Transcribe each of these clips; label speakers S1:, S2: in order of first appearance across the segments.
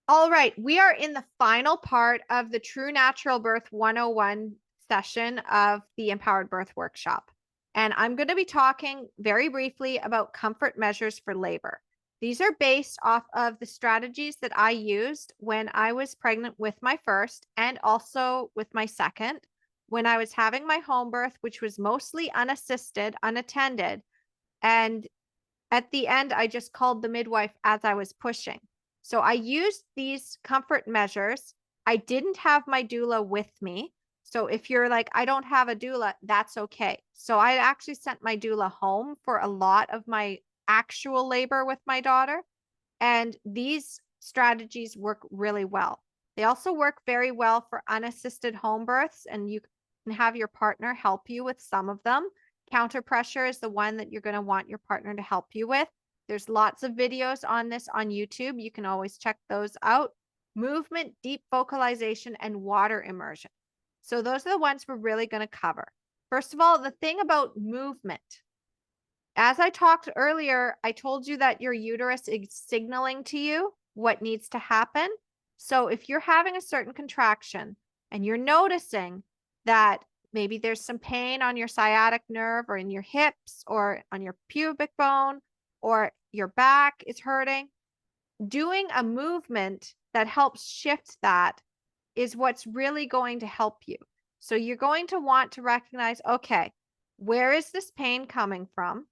S1: All right, we are in the final part of the True Natural Birth 101 session of the Empowered Birth Workshop. And I'm going to be talking very briefly about comfort measures for labor. These are based off of the strategies that I used when I was pregnant with my first and also with my second, when I was having my home birth, which was mostly unassisted, unattended. And at the end, I just called the midwife as I was pushing. So I used these comfort measures. I didn't have my doula with me. So if you're like, I don't have a doula, that's okay. So I actually sent my doula home for a lot of my actual labor with my daughter. And these strategies work really well. They also work very well for unassisted home births, and you can have your partner help you with some of them. Counter pressure is the one that you're going to want your partner to help you with. There's lots of videos on this on YouTube. You can always check those out. Movement, deep vocalization, and water immersion. So those are the ones we're really going to cover. First of all, the thing about movement. As I talked earlier, I told you that your uterus is signaling to you what needs to happen. So if you're having a certain contraction and you're noticing that maybe there's some pain on your sciatic nerve or in your hips or on your pubic bone or your back is hurting, doing a movement that helps shift that is what's really going to help you. So you're going to want to recognize, okay, where is this pain coming from?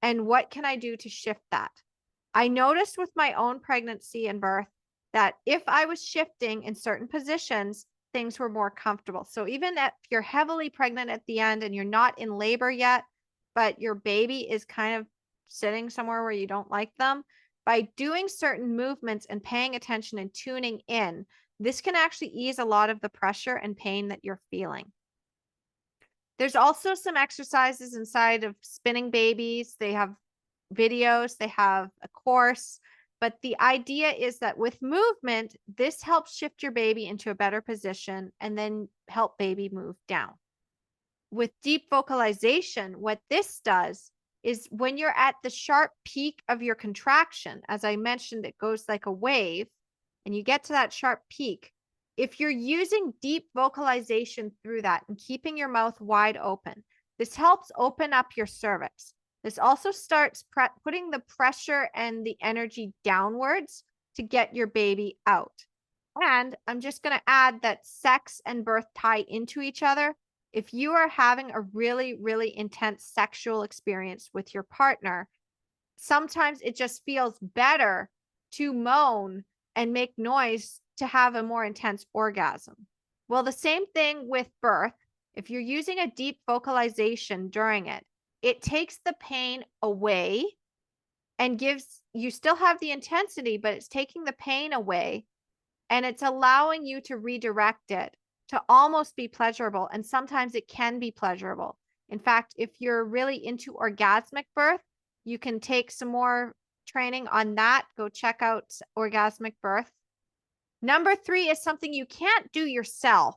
S1: And what can I do to shift that? I noticed with my own pregnancy and birth that if I was shifting in certain positions, things were more comfortable. So even if you're heavily pregnant at the end and you're not in labor yet, but your baby is kind of sitting somewhere where you don't like them, by doing certain movements and paying attention and tuning in, this can actually ease a lot of the pressure and pain that you're feeling. There's also some exercises inside of spinning babies. They have videos, they have a course, but the idea is that with movement, this helps shift your baby into a better position and then help baby move down. With deep vocalization, what this does is when you're at the sharp peak of your contraction, as I mentioned, it goes like a wave, and you get to that sharp peak. If you're using deep vocalization through that and keeping your mouth wide open, this helps open up your cervix. This also starts putting the pressure and the energy downwards to get your baby out. And I'm just going to add that sex and birth tie into each other. If you are having a really, really intense sexual experience with your partner, sometimes it just feels better to moan and make noise to have a more intense orgasm. Well, the same thing with birth. If you're using a deep vocalization during it, it takes the pain away and gives you still have the intensity, but it's taking the pain away and it's allowing you to redirect it to almost be pleasurable. And sometimes it can be pleasurable. In fact, if you're really into orgasmic birth, you can take some more training on that. Go check out orgasmic birth. Number 3 is something you can't do yourself.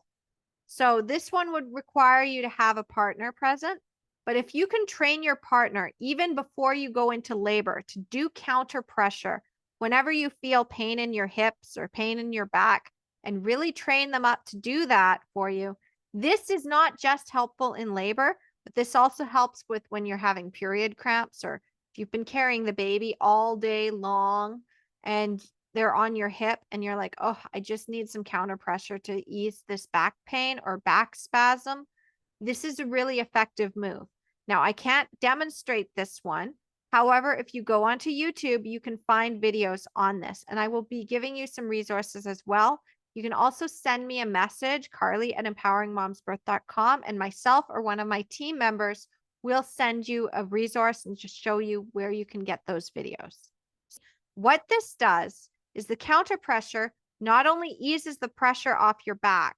S1: So this one would require you to have a partner present. But if you can train your partner even before you go into labor to do counter pressure, whenever you feel pain in your hips or pain in your back, and really train them up to do that for you, this is not just helpful in labor, but this also helps with when you're having period cramps or if you've been carrying the baby all day long and they're on your hip and you're like, oh, I just need some counter pressure to ease this back pain or back spasm. This is a really effective move. Now, I can't demonstrate this one. However, if you go onto YouTube, you can find videos on this, and I will be giving you some resources as well. You can also send me a message, carly@empoweringmomsbirth.com, and myself or one of my team members will send you a resource and just show you where you can get those videos. What this does is the counter pressure not only eases the pressure off your back,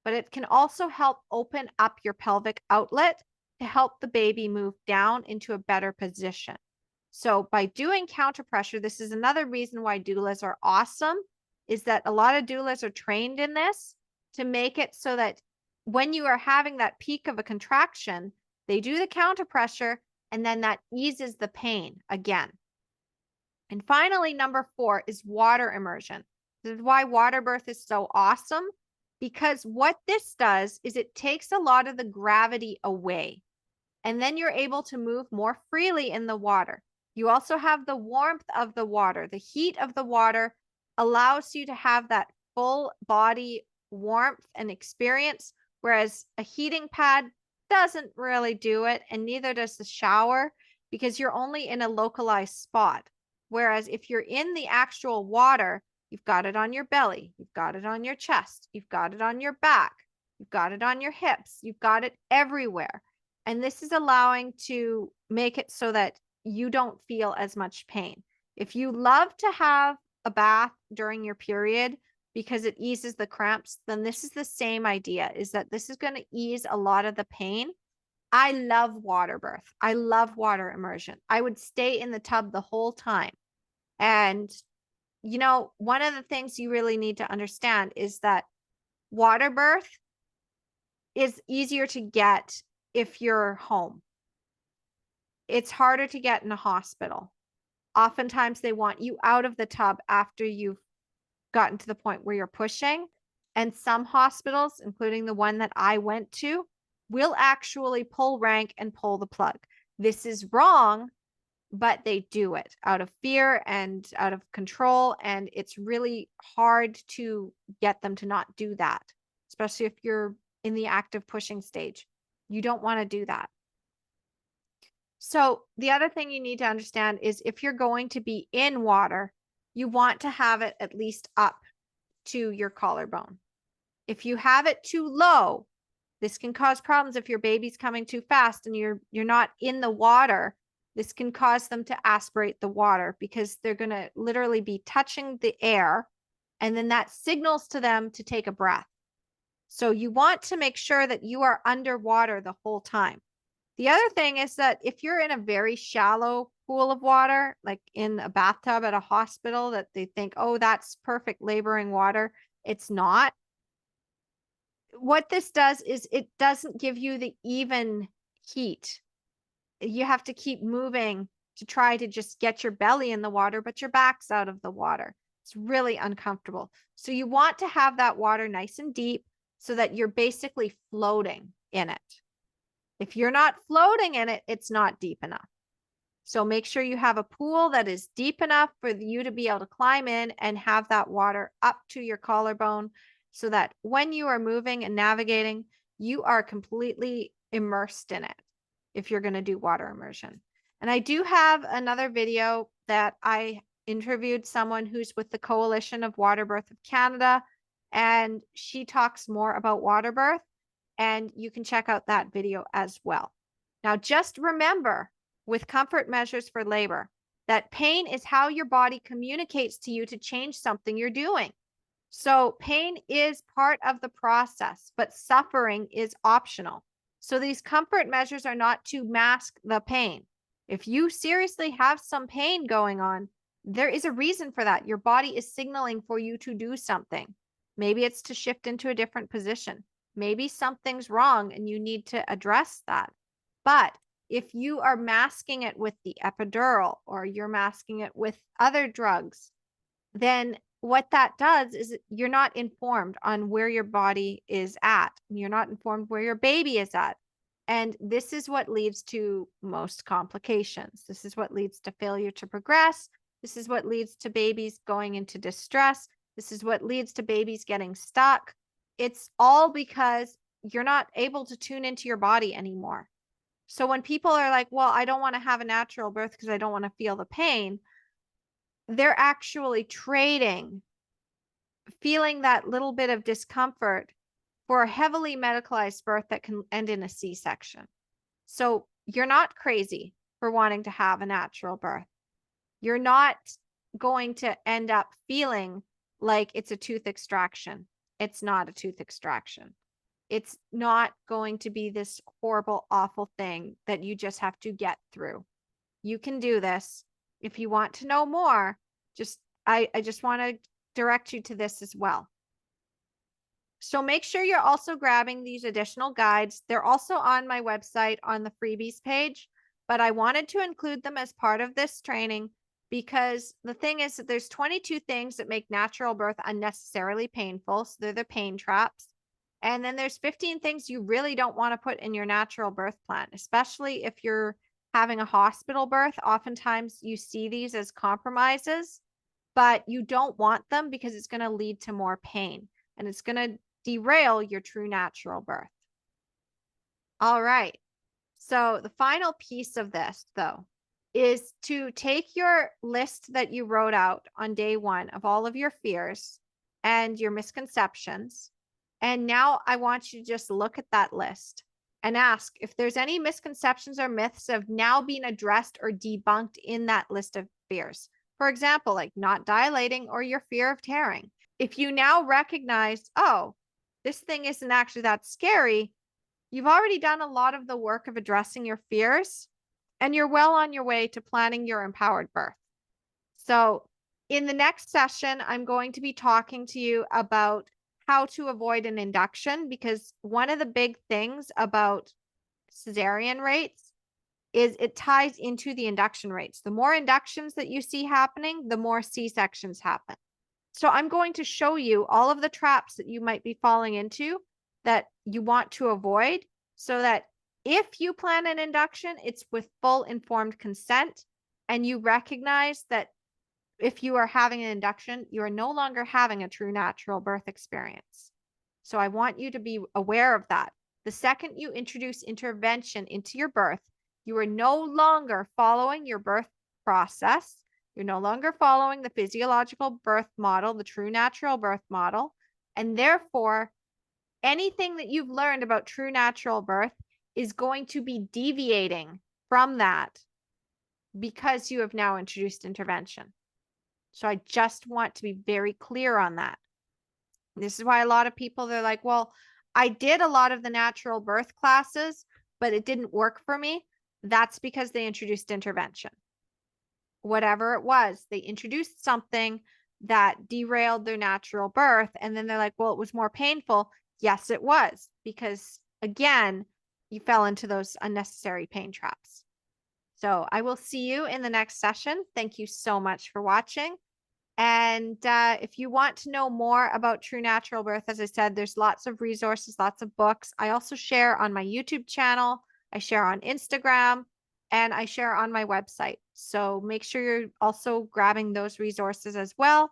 S1: but it can also help open up your pelvic outlet to help the baby move down into a better position. So by doing counter pressure, this is another reason why doulas are awesome, is that a lot of doulas are trained in this to make it so that when you are having that peak of a contraction, they do the counter pressure and then that eases the pain again. And finally, number 4 is water immersion. This is why water birth is so awesome, because what this does is it takes a lot of the gravity away, and then you're able to move more freely in the water. You also have the warmth of the water. The heat of the water allows you to have that full body warmth and experience, whereas a heating pad doesn't really do it, and neither does the shower, because you're only in a localized spot. Whereas if you're in the actual water, you've got it on your belly, you've got it on your chest, you've got it on your back, you've got it on your hips, you've got it everywhere. And this is allowing to make it so that you don't feel as much pain. If you love to have a bath during your period because it eases the cramps, then this is the same idea, is that this is going to ease a lot of the pain. I love water birth. I love water immersion. I would stay in the tub the whole time. And, you know, one of the things you really need to understand is that water birth is easier to get if you're home. It's harder to get in a hospital. Oftentimes they want you out of the tub after you've gotten to the point where you're pushing. And some hospitals, including the one that I went to, will actually pull rank and pull the plug. This is wrong, but they do it out of fear and out of control. And it's really hard to get them to not do that, especially if you're in the active pushing stage. You don't want to do that. So the other thing you need to understand is if you're going to be in water, you want to have it at least up to your collarbone. If you have it too low, this can cause problems if your baby's coming too fast and you're not in the water. This can cause them to aspirate the water because they're going to literally be touching the air, and then that signals to them to take a breath. So you want to make sure that you are underwater the whole time. The other thing is that if you're in a very shallow pool of water, like in a bathtub at a hospital that they think, oh, that's perfect laboring water, it's not. What this does is it doesn't give you the even heat. You have to keep moving to try to just get your belly in the water, but your back's out of the water. It's really uncomfortable. So you want to have that water nice and deep so that you're basically floating in it. If you're not floating in it, it's not deep enough. So make sure you have a pool that is deep enough for you to be able to climb in and have that water up to your collarbone so that when you are moving and navigating, you are completely immersed in it if you're going to do water immersion. And I do have another video that I interviewed someone who's with the Coalition of Water Birth of Canada, and she talks more about water birth. And you can check out that video as well. Now, just remember with comfort measures for labor that pain is how your body communicates to you to change something you're doing. So pain is part of the process, but suffering is optional. So these comfort measures are not to mask the pain. If you seriously have some pain going on, there is a reason for that. Your body is signaling for you to do something. Maybe it's to shift into a different position. Maybe something's wrong and you need to address that. But if you are masking it with the epidural or you're masking it with other drugs, then what that does is you're not informed on where your body is at. You're not informed where your baby is at. And this is what leads to most complications. This is what leads to failure to progress. This is what leads to babies going into distress. This is what leads to babies getting stuck. It's all because you're not able to tune into your body anymore. So when people are like, well, I don't want to have a natural birth because I don't want to feel the pain, they're actually trading feeling that little bit of discomfort for a heavily medicalized birth that can end in a C-section. So you're not crazy for wanting to have a natural birth. You're not going to end up feeling like it's a tooth extraction. It's not a tooth extraction. It's not going to be this horrible, awful thing that you just have to get through. You can do this. If you want to know more, I just want to direct you to this as well. So make sure you're also grabbing these additional guides. They're also on my website on the freebies page, but I wanted to include them as part of this training because the thing is that there's 22 things that make natural birth unnecessarily painful. So they're the pain traps. And then there's 15 things you really don't want to put in your natural birth plan, especially if you're having a hospital birth. Oftentimes you see these as compromises, but you don't want them because it's going to lead to more pain and it's going to derail your true natural birth. All right. So the final piece of this, though, is to take your list that you wrote out on day one of all of your fears and your misconceptions. And now I want you to just look at that list and ask if there's any misconceptions or myths have now been addressed or debunked in that list of fears. For example, like not dilating or your fear of tearing. If you now recognize, oh, this thing isn't actually that scary, you've already done a lot of the work of addressing your fears, and you're well on your way to planning your empowered birth. So, in the next session, I'm going to be talking to you about how to avoid an induction, because one of the big things about cesarean rates is it ties into the induction rates. The more inductions that you see happening, the more C-sections happen. So I'm going to show you all of the traps that you might be falling into that you want to avoid, so that if you plan an induction, it's with full informed consent and you recognize that if you are having an induction, you are no longer having a true natural birth experience. So I want you to be aware of that. The second you introduce intervention into your birth, you are no longer following your birth process. You're no longer following the physiological birth model, the true natural birth model. And therefore, anything that you've learned about true natural birth is going to be deviating from that because you have now introduced intervention. So I just want to be very clear on that. This is why a lot of people, they're like, well, I did a lot of the natural birth classes, but it didn't work for me. That's because they introduced intervention. Whatever it was, they introduced something that derailed their natural birth. And then they're like, well, it was more painful. Yes, it was, because again, you fell into those unnecessary pain traps. So I will see you in the next session. Thank you so much for watching. And if you want to know more about true natural birth, as I said, there's lots of resources, lots of books. I also share on my YouTube channel, I share on Instagram, and I share on my website. So make sure you're also grabbing those resources as well.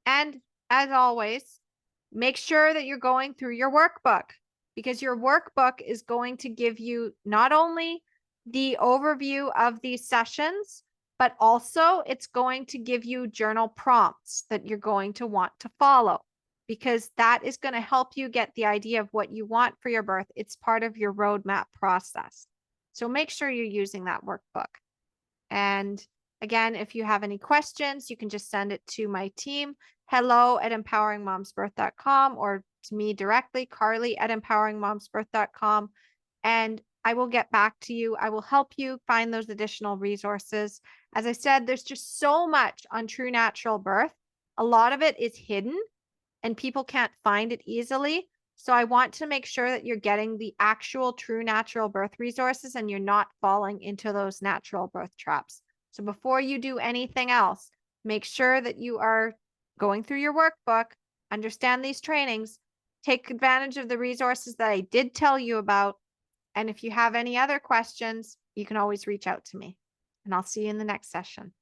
S1: And as always, make sure that you're going through your workbook, because your workbook is going to give you not only the overview of these sessions, but also it's going to give you journal prompts that you're going to want to follow, because that is going to help you get the idea of what you want for your birth. It's part of your roadmap process. So make sure you're using that workbook. And again, if you have any questions, you can just send it to my team, hello@empoweringmomsbirth.com, or to me directly, Carly@empoweringmomsbirth.com. And I will get back to you. I will help you find those additional resources. As I said, there's just so much on true natural birth. A lot of it is hidden and people can't find it easily. So I want to make sure that you're getting the actual true natural birth resources and you're not falling into those natural birth traps. So before you do anything else, make sure that you are going through your workbook, understand these trainings, take advantage of the resources that I did tell you about. And if you have any other questions, you can always reach out to me. And I'll see you in the next session.